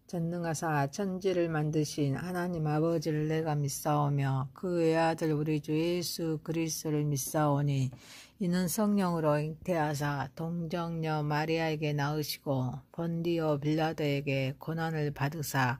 전능하사 천지를 만드신 하나님 아버지를 내가 믿사오며 그 외아들 우리 주 예수 그리스도를 믿사오니 이는 성령으로 잉태하사 동정녀 마리아에게 낳으시고 본디오 빌라도에게 고난을 받으사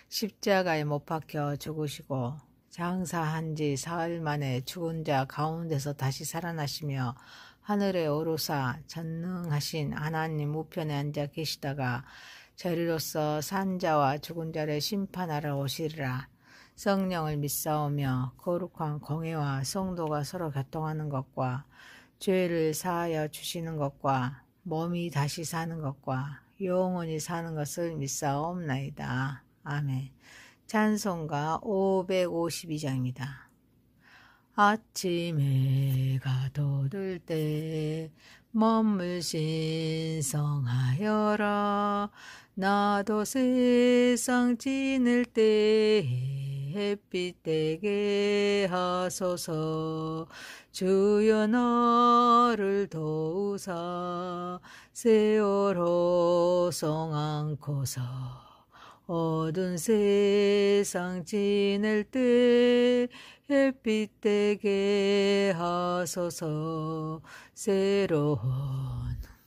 십자가에 못 박혀 죽으시고 장사한 지 사흘 만에 죽은 자 가운데서 다시 살아나시며 하늘에 오르사 전능하신 하나님 우편에 앉아 계시다가 저리로서 산자와 죽은 자를 심판하러 오시리라. 성령을 믿사오며 거룩한 공회와 성도가 서로 교통하는 것과 죄를 사하여 주시는 것과 몸이 다시 사는 것과 영원히 사는 것을 믿사옵나이다. 아멘. 찬송가 552장입니다. 아침 해가 돋을 때 만물 신성하여라. 나도 세상 지낼 때 햇빛 되게 하소서. 주여 나를 도우사 세월호 송 안고서 어두운 세상 지낼 때 햇빛 되게 하소서. 새로운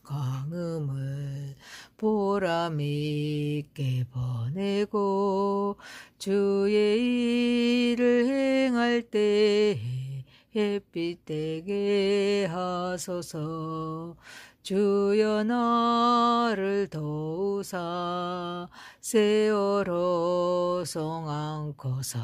광음을 보람있게 보내고 주의 일을 행할 때 햇빛 되게 하소서. 주여 나를 도우사 세월호 송 안고서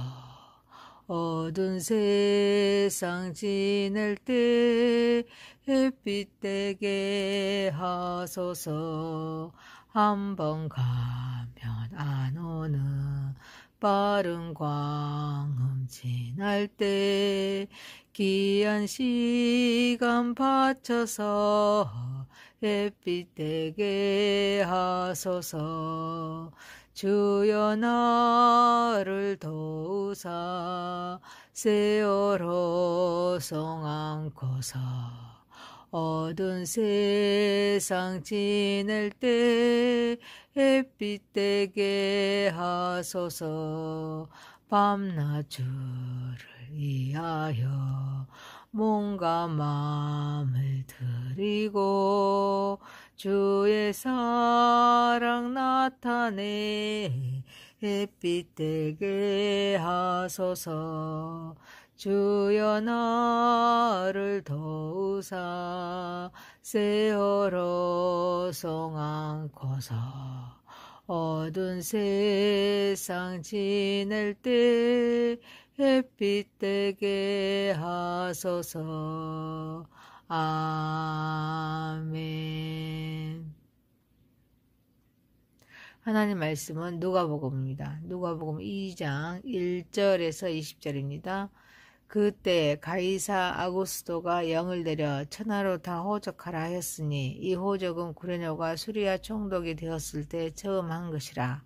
어두운 세상 지낼 때 햇빛 되게 하소서. 한번 가면 안 오는 빠른 광음 지날 때 귀한 시간 바쳐서 햇빛 되게 하소서. 주여 나를 도우사 세월호 송 안고서 어두운 세상 지낼 때 햇빛 되게 하소서. 밤낮 주를 위하여 몸과 마음을 드리고 주의 사랑 나타내 햇빛 되게 하소서. 주여 나를 도우사 세월호 송 안고서 어두운 세상 지낼 때 햇빛 되게 하소서. 아멘. 하나님 말씀은 누가복음입니다. 누가복음 2장 1절에서 20절입니다. 그때 가이사 아구스도가 영을 내려 천하로 다 호적하라 하였으니 이 호적은 구레네오가 수리아 총독이 되었을 때 처음 한 것이라.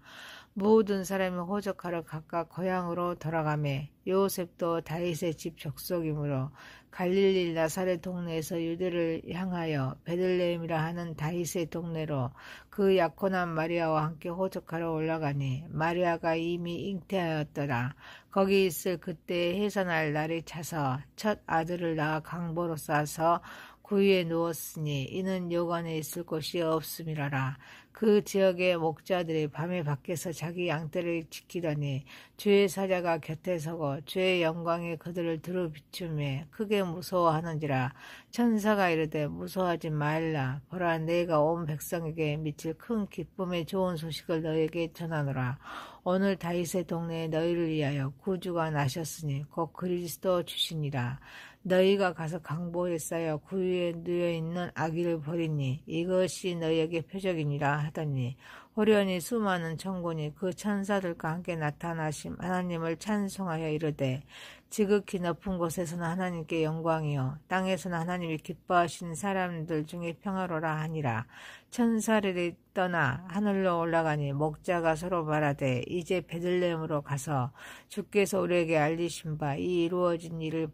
모든 사람이 호적하러 각각 고향으로 돌아가매 요셉도 다윗의 집 족속이므로 갈릴리 나사렛 동네에서 유대를 향하여 베들레헴이라 하는 다윗의 동네로 그 약혼한 마리아와 함께 호적하러 올라가니 마리아가 이미 잉태하였더라. 거기 있을 그때 해산할 날이 차서 첫 아들을 낳아 강보로 싸서 구유에 누웠으니 이는 요관에 있을 곳이 없음이라라. 그 지역의 목자들이 밤에 밖에서 자기 양떼를 지키더니 주의 사자가 곁에 서고 주의 영광에 그들을 두루 비추매 크게 무서워하는지라. 천사가 이르되 무서워하지 말라. 보라 내가 온 백성에게 미칠 큰 기쁨의 좋은 소식을 너에게 전하노라. 오늘 다윗의 동네에 너희를 위하여 구주가 나셨으니 곧 그리스도 주시니라. 너희가 가서 강보에 쌓여 구유에 누워있는 아기를 보리니 이것이 너희에게 표적이니라 하더니 호련히 수많은 천군이 그 천사들과 함께 나타나심 하나님을 찬송하여 이르되 지극히 높은 곳에서는 하나님께 영광이요 땅에서는 하나님이 기뻐하시는 사람들 중에 평화로라 하니라. 천사들이 떠나 하늘로 올라가니 목자가 서로 말하되 이제 베들레헴으로 가서 주께서 우리에게 알리신 바 이 이루어진 일을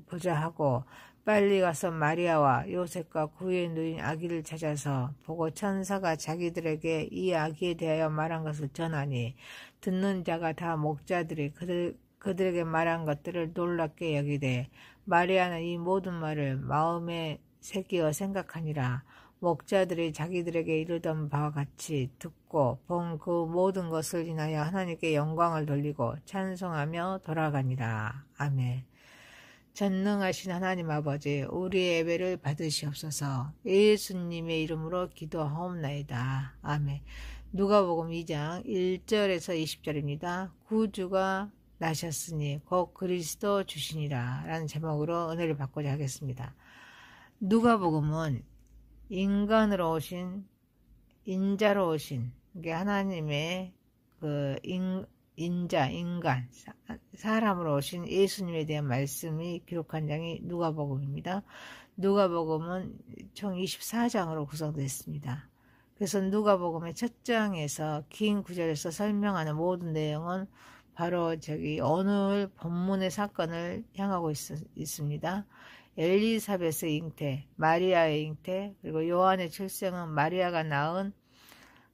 보자 하고 빨리 가서 마리아와 요셉과 구유에 누인 아기를 찾아서 보고 천사가 자기들에게 이 아기에 대하여 말한 것을 전하니 듣는 자가 다 목자들이 그들에게 말한 것들을 놀랍게 여기되 마리아는 이 모든 말을 마음에 새기어 생각하니라. 목자들이 자기들에게 이르던 바와 같이 듣고 본 그 모든 것을 인하여 하나님께 영광을 돌리고 찬송하며 돌아가니라. 아멘. 전능하신 하나님 아버지, 우리의 예배를 받으시옵소서. 예수님의 이름으로 기도하옵나이다. 아멘. 누가복음 2장 1절에서 20절입니다. 구주가 나셨으니 곧 그리스도 주시니라 라는 제목으로 은혜를 받고자 하겠습니다. 누가복음은 인간으로 오신, 인자로 오신, 이게 하나님의 인간, 사람으로 오신 예수님에 대한 말씀이 기록한 장이 누가복음입니다. 누가복음은 총 24장으로 구성되어 있습니다. 그래서 누가복음의 첫 장에서 긴 구절에서 설명하는 모든 내용은 바로 오늘 본문의 사건을 향하고 있습니다. 엘리사벳의 잉태, 마리아의 잉태, 그리고 요한의 출생은 마리아가 낳은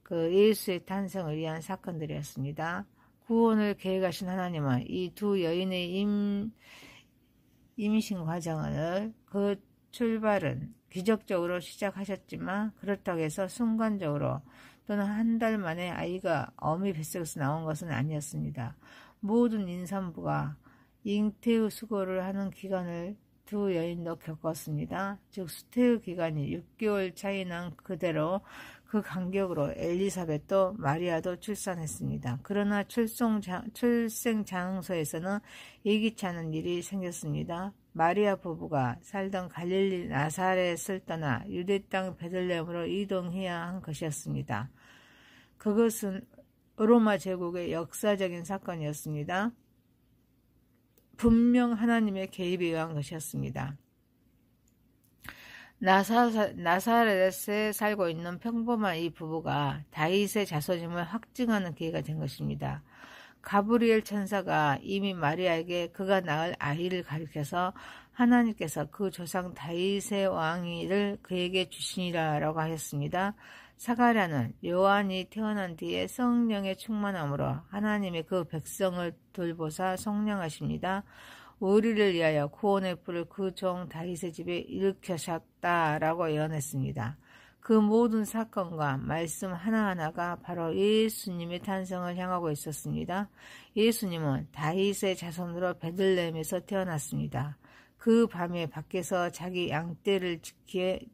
그 예수의 탄생을 위한 사건들이었습니다. 구원을 계획하신 하나님은 이 두 여인의 임신 과정을 그 출발은 기적적으로 시작하셨지만 그렇다고 해서 순간적으로 또는 한 달 만에 아이가 어미 뱃속에서 나온 것은 아니었습니다. 모든 임산부가 잉태의 수고를 하는 기간을 두 여인도 겪었습니다. 즉 수태의 기간이 6개월 차이 난 그대로 그 간격으로 엘리사벳도 마리아도 출산했습니다. 그러나 출생 장소에서는 예기치 않은 일이 생겼습니다. 마리아 부부가 살던 갈릴리 나사렛을 떠나 유대 땅 베들레헴으로 이동해야 한 것이었습니다. 그것은 로마 제국의 역사적인 사건이었습니다. 분명 하나님의 개입에 의한 것이었습니다. 나사렛에 살고 있는 평범한 이 부부가 다윗의 자손임을 확증하는 기회가 된 것입니다. 가브리엘 천사가 이미 마리아에게 그가 낳을 아이를 가리켜서 하나님께서 그 조상 다윗의 왕위를 그에게 주시니라라고 하였습니다. 사가랴는 요한이 태어난 뒤에 성령의 충만함으로 하나님의 그 백성을 돌보사 성령하십니다. 우리를 위하여 구원의 불을 그 종 다윗의 집에 일으켜셨다라고 예언했습니다. 그 모든 사건과 말씀 하나하나가 바로 예수님의 탄생을 향하고 있었습니다. 예수님은 다윗의 자손으로 베들레헴에서 태어났습니다. 그 밤에 밖에서 자기 양떼를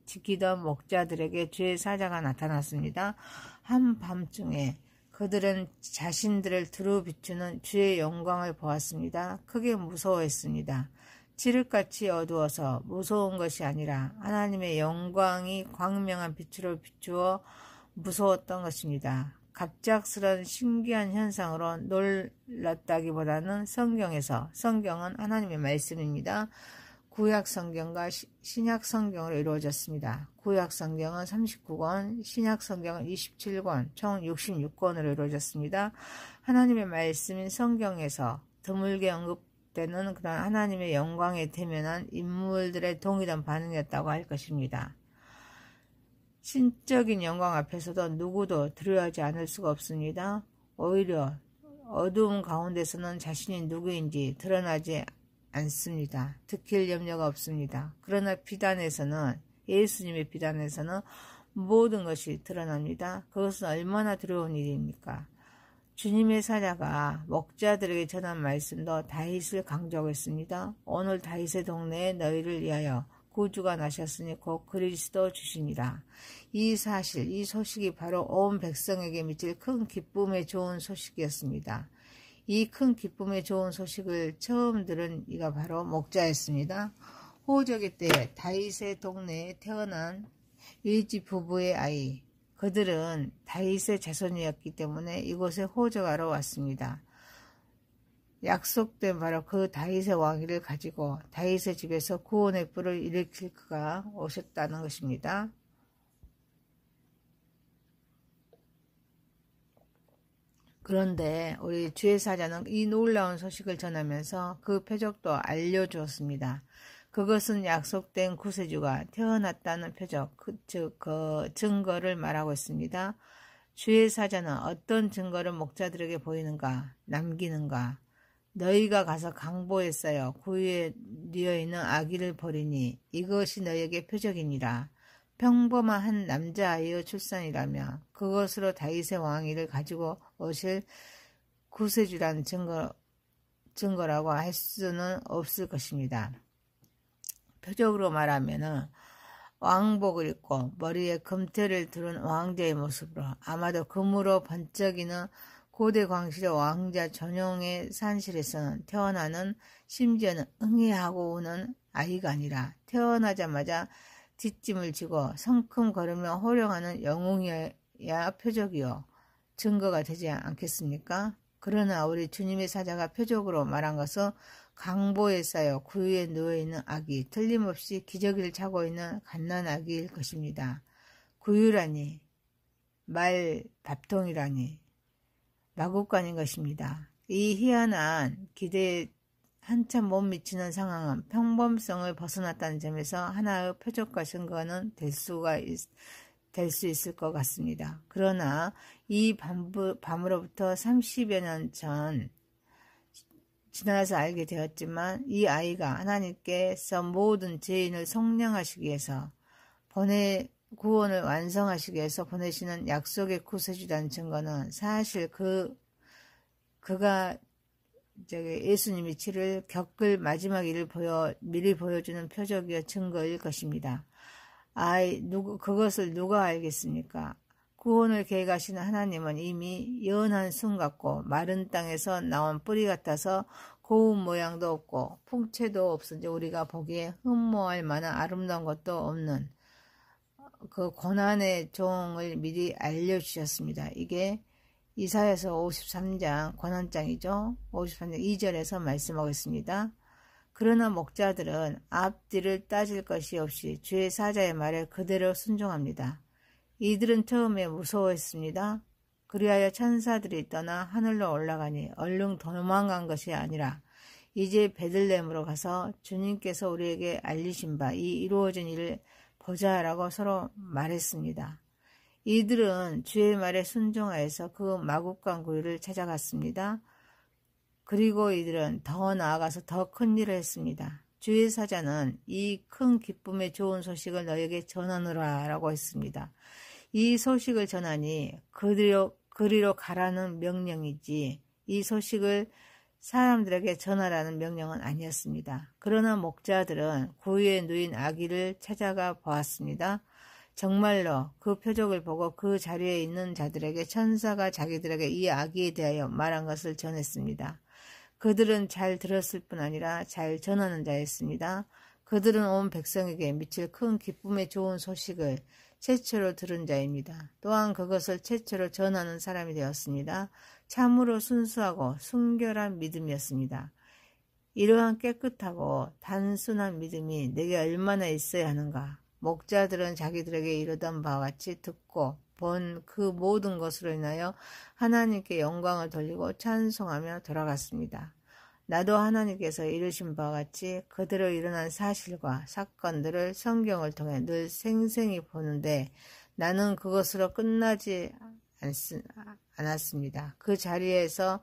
지키던 목자들에게 주의 사자가 나타났습니다. 한밤중에 그들은 자신들을 두루 비추는 주의 영광을 보았습니다. 크게 무서워했습니다. 칠흑같이 어두워서 무서운 것이 아니라 하나님의 영광이 광명한 빛으로 비추어 무서웠던 것입니다. 갑작스런 신기한 현상으로 놀랐다기보다는 성경은 하나님의 말씀입니다. 구약 성경과 신약 성경으로 이루어졌습니다. 구약 성경은 39권, 신약 성경은 27권, 총 66권으로 이루어졌습니다. 하나님의 말씀인 성경에서 드물게 언급되는 그런 하나님의 영광에 대면한 인물들의 동일한 반응이었다고 할 것입니다. 신적인 영광 앞에서도 누구도 두려워하지 않을 수가 없습니다. 오히려 어두움 가운데서는 자신이 누구인지 드러나지 않습니다. 들킬 염려가 없습니다. 그러나 예수님의 비단에서는 모든 것이 드러납니다. 그것은 얼마나 두려운 일입니까? 주님의 사자가 목자들에게 전한 말씀도 다윗을 강조하고 있습니다. 오늘 다윗의 동네에 너희를 위하여 구주가 나셨으니 곧 그리스도 주시니라. 이 소식이 바로 온 백성에게 미칠 큰 기쁨의 좋은 소식이었습니다. 이 큰 기쁨의 좋은 소식을 처음 들은 이가 바로 목자였습니다. 호적의 때 다윗의 동네에 태어난 일지 부부의 아이, 그들은 다윗의 자손이었기 때문에 이곳에 호적하러 왔습니다. 약속된 바로 그 다윗의 왕위를 가지고 다윗의 집에서 구원의 뿔을 일으킬 그가 오셨다는 것입니다. 그런데 우리 주의 사자는 이 놀라운 소식을 전하면서 그 표적도 알려주었습니다. 그것은 약속된 구세주가 태어났다는 표적, 즉 그 증거를 말하고 있습니다. 주의 사자는 어떤 증거를 목자들에게 보이는가, 남기는가? 너희가 가서 강보에 쌓여 구유에 뉘어있는 아기를 버리니 이것이 너희에게 표적이니라. 평범한 한 남자아이의 출산이라며 그것으로 다윗의 왕위를 가지고 오실 구세주라는 증거라고 할 수는 없을 것입니다. 표적으로 말하면은 왕복을 입고 머리에 금태를 두른 왕자의 모습으로 아마도 금으로 번쩍이는 고대 광실의 왕자 전용의 산실에서는 태어나는, 심지어는 응애하고 우는 아이가 아니라 태어나자마자 뒷짐을 지고 성큼 걸으며 호령하는 영웅이야 표적이요 증거가 되지 않겠습니까? 그러나 우리 주님의 사자가 표적으로 말한 것은 강보에 쌓여 구유에 누워있는 아기, 틀림없이 기저귀를 차고 있는 갓난아기일 것입니다. 구유라니, 말 밥통이라니, 마구간인 것입니다. 이 희한한 기대에 한참 못 미치는 상황은 평범성을 벗어났다는 점에서 하나의 표적과 증거는 될 수 있을 것 같습니다. 그러나 이 밤으로부터 30여 년 전 지나서 알게 되었지만 이 아이가 하나님께서 모든 죄인을 속량하시기 위해서 구원을 완성하시기 위해서 보내시는 약속의 구세주라는 증거는 사실 그가 예수님이 겪을 마지막 일을 미리 보여주는 표적이요 증거일 것입니다. 그것을 누가 알겠습니까? 구원을 계획하시는 하나님은 이미 연한 순 같고 마른 땅에서 나온 뿌리 같아서 고운 모양도 없고 풍채도 없은지 우리가 보기에 흠모할 만한 아름다운 것도 없는 그 고난의 종을 미리 알려주셨습니다. 이게 이사야서 53장 고난장이죠. 53장 2절에서 말씀하고 있습니다. 그러나 목자들은 앞뒤를 따질 것이 없이 주의 사자의 말에 그대로 순종합니다. 이들은 처음에 무서워했습니다. 그리하여 천사들이 떠나 하늘로 올라가니 얼른 도망간 것이 아니라 이제 베들레헴으로 가서 주님께서 우리에게 알리신 바 이 이루어진 일을 보자라고 서로 말했습니다. 이들은 주의 말에 순종하여서 그 마국간 구유를 찾아갔습니다. 그리고 이들은 더 나아가서 더 큰 일을 했습니다. 주의 사자는 이 큰 기쁨의 좋은 소식을 너에게 전하노라 라고 했습니다. 이 소식을 전하니 그리로 가라는 명령이지 이 소식을 사람들에게 전하라는 명령은 아니었습니다. 그러나 목자들은 구유에 누인 아기를 찾아가 보았습니다. 정말로 그 표적을 보고 그 자리에 있는 자들에게 천사가 자기들에게 이 아기에 대하여 말한 것을 전했습니다. 그들은 잘 들었을 뿐 아니라 잘 전하는 자였습니다. 그들은 온 백성에게 미칠 큰 기쁨의 좋은 소식을 최초로 들은 자입니다. 또한 그것을 최초로 전하는 사람이 되었습니다. 참으로 순수하고 순결한 믿음이었습니다. 이러한 깨끗하고 단순한 믿음이 내게 얼마나 있어야 하는가. 목자들은 자기들에게 이르던 바와 같이 듣고 본 그 모든 것으로 인하여 하나님께 영광을 돌리고 찬송하며 돌아갔습니다. 나도 하나님께서 이르신 바와 같이 그대로 일어난 사실과 사건들을 성경을 통해 늘 생생히 보는데 나는 그것으로 끝나지 않았습니다. 그 자리에서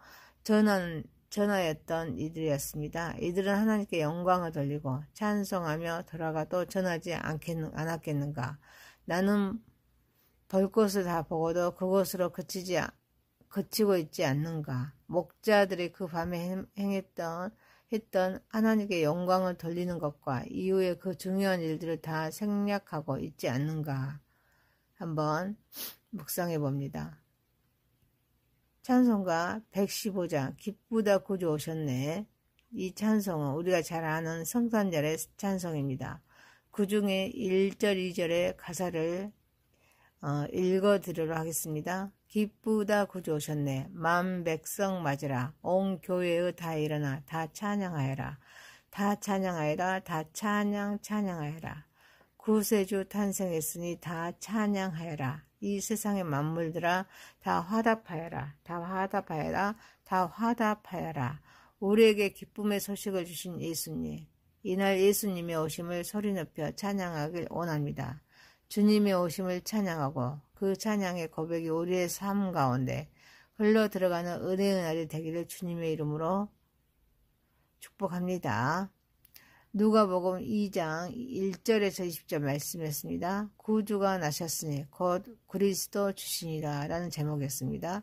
전하였던 이들이었습니다. 이들은 하나님께 영광을 돌리고 찬송하며 돌아가도 전하지 않았겠는가. 나는 볼 것을 다 보고도 그것으로 그치고 있지 않는가. 목자들이 그 밤에 했던 하나님께 영광을 돌리는 것과 이후에 그 중요한 일들을 다 생략하고 있지 않는가. 한번 묵상해 봅니다. 찬송가 115장 기쁘다 구주 오셨네. 이 찬송은 우리가 잘 아는 성탄절의 찬송입니다. 그 중에 1절 2절의 가사를 읽어드리도록 하겠습니다. 기쁘다 구주 오셨네. 만 백성 맞으라. 온 교회의 다 일어나 다 찬양하여라. 다 찬양하여라. 다 찬양하여라. 구세주 탄생했으니 다 찬양하여라. 이 세상의 만물들아 다 화답하여라. 다 화답하여라. 다 화답하여라. 우리에게 기쁨의 소식을 주신 예수님. 이날 예수님의 오심을 소리 높여 찬양하길 원합니다. 주님의 오심을 찬양하고 그 찬양의 고백이 우리의 삶 가운데 흘러 들어가는 은혜의 날이 되기를 주님의 이름으로 축복합니다. 누가복음 2장 1절에서 20절 말씀했습니다. 구주가 나셨으니 곧 그리스도 주시니라 라는 제목이었습니다.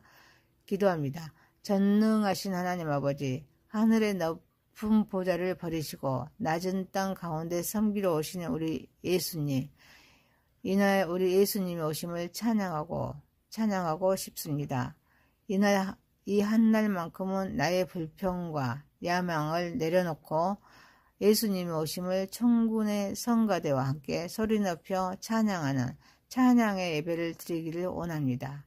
기도합니다. 전능하신 하나님 아버지, 하늘의 높은 보좌를 버리시고 낮은 땅 가운데 섬기러 오시는 우리 예수님, 이날 우리 예수님의 오심을 찬양하고 싶습니다. 이날 이 한날만큼은 나의 불평과 야망을 내려놓고 예수님의 오심을 천군의 성가대와 함께 소리 높여 찬양하는 찬양의 예배를 드리기를 원합니다.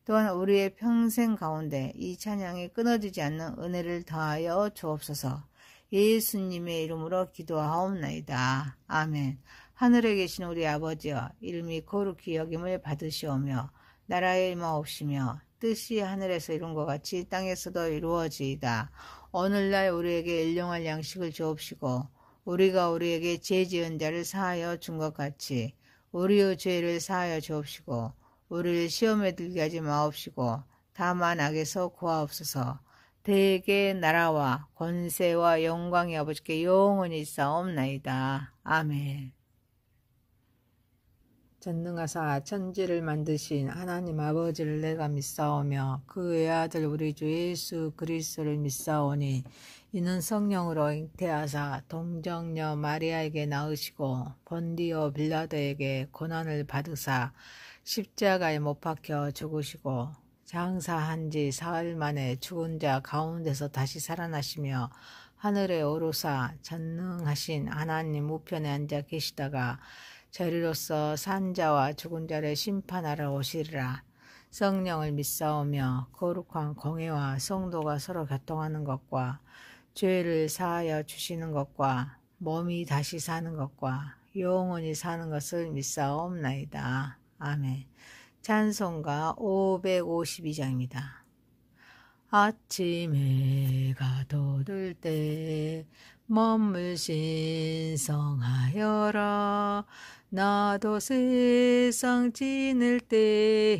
또한 우리의 평생 가운데 이 찬양이 끊어지지 않는 은혜를 더하여 주옵소서. 예수님의 이름으로 기도하옵나이다. 아멘. 하늘에 계신 우리 아버지여, 이름이 거룩히 여김을 받으시오며 나라의 임하옵시며 뜻이 하늘에서 이룬 것 같이 땅에서도 이루어지이다. 오늘날 우리에게 일용할 양식을 주옵시고 우리가 우리에게 죄 지은 자를 사하여 준 것 같이 우리의 죄를 사하여 주옵시고 우리를 시험에 들게 하지 마옵시고 다만 악에서 구하옵소서. 대개 나라와 권세와 영광이 아버지께 영원히 있사옵나이다. 아멘. 전능하사 천지를 만드신 하나님 아버지를 내가 믿사오며 그 외아들 우리 주 예수 그리스도를 믿사오니 이는 성령으로 잉태하사 동정녀 마리아에게 낳으시고 본디오 빌라도에게 고난을 받으사 십자가에 못 박혀 죽으시고 장사한 지 사흘 만에 죽은 자 가운데서 다시 살아나시며 하늘에 오르사 전능하신 하나님 우편에 앉아 계시다가 저리로서 산자와 죽은 자를 심판하러 오시리라. 성령을 믿사오며 거룩한 공회와 성도가 서로 교통하는 것과 죄를 사하여 주시는 것과 몸이 다시 사는 것과 영원히 사는 것을 믿사옵나이다. 아멘. 찬송가 552장입니다. 아침 해가 돋을 때 먼물 신성하여라. 나도 세상 지낼 때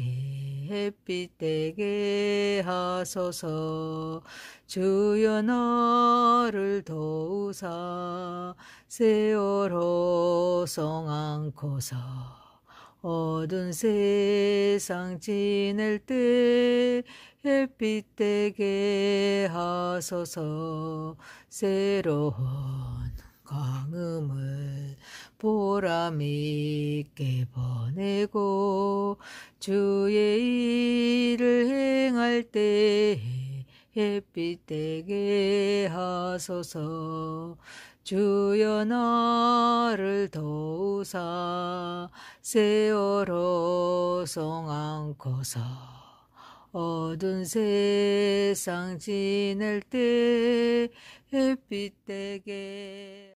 햇빛 되게 하소서. 주여 나를 도우사 세월호 송 안고서 어두운 세상 지낼 때 햇빛 되게 하소서. 새로운 광음을 보람 있게 보내고 주의 일을 행할 때 햇빛 되게 하소서. 주여 나를 도우사 세월호 송 안고서 어두운 세상 지낼 때 햇빛 되게